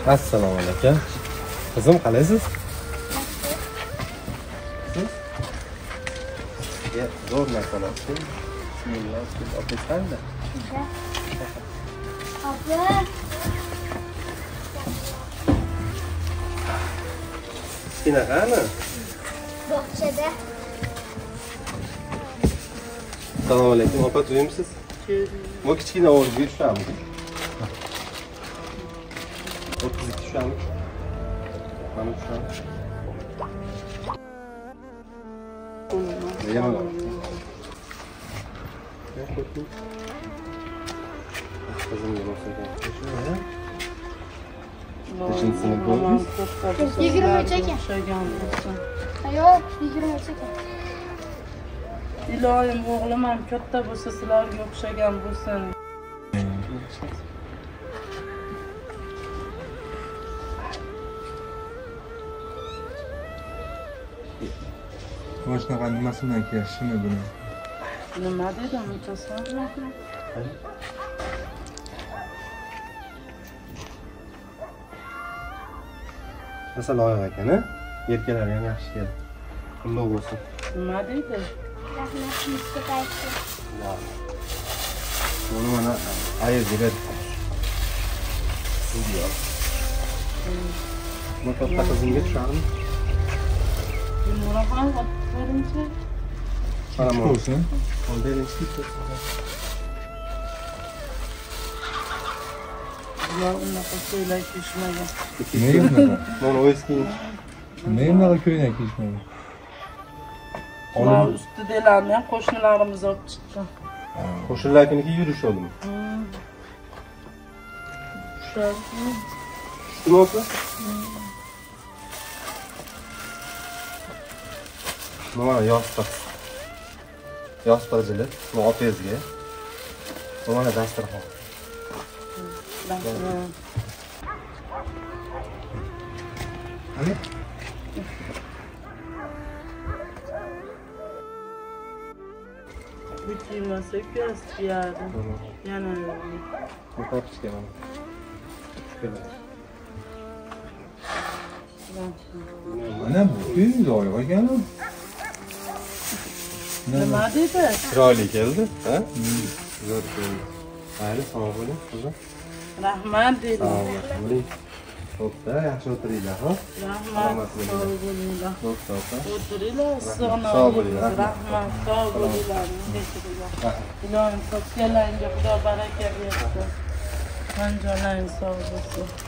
Assalomu alaykum. Qizim, qalaysiz? Ya, zo'r narsalar. Bismillah, siz opeysanda. Abi. Qanaqami? Bog'chada. Assalomu alaykum. Opa, to'yimsiz? Bu kichkina o'g'ilga tushamiz. 32 tushamiz. Mana tushamiz. Yana bor. Qizimga o'xshagan. Beshinchi sinf bo'ldingiz? 23 ekan. Yo'q, 23 ekan. Iloyim o'g'lim ham katta bo'lsa, sizlarga o'xshagan bo'lsin. Boshqa nimasidan kelishini buni? Nima dedim, mutasaddi? Masala oyoq ekan-a? Yelkalari ham yaxshi keldi. Qulluq bo'lsin. Nima deydi? Rahmat, sizga qaytdi. Buni mana ayir beradi. Sizga. Bu katta qizimga tushadimi? Buni ham o'ttirinchi. Mana bu. Bo'lsin. Birinchi kit. Ya unaqa ko'ylak kiyishmagan. Nega bunaqa? Mana o'yski. Nega bunaqa ko'ylak kiyishmagan? Ular ustidalarni ham qo'shnilarimiz olib chiqqan. Qo'shnilarniki yurish oldimi? Shuni Kim olsa? Mana yostiq. Yostiq jilit. Bu opezga. Mana dasturxon. Ana. bitimasa ko'rib yana Bu topishga mana. Ana bu ko'ngil oyoq ekan. nima dedi? Chiroyli keldi, ha? Zo'r keldi. Mayli, sog' bo'ling, qizim. Rahmat dedi. Sog' bo'ling. Xo'pda, yaxshi o'tiringlar, ha? Rahmat, sog' bo'linglar. Xo'pda. O'tiringlar, sig'inib. Sog' bo'linglar. Rahmat, sog' bo'linglar. Ilohim, sotganlaringga Xudo baraka bersin. Anjolaring sog' bo'lsin.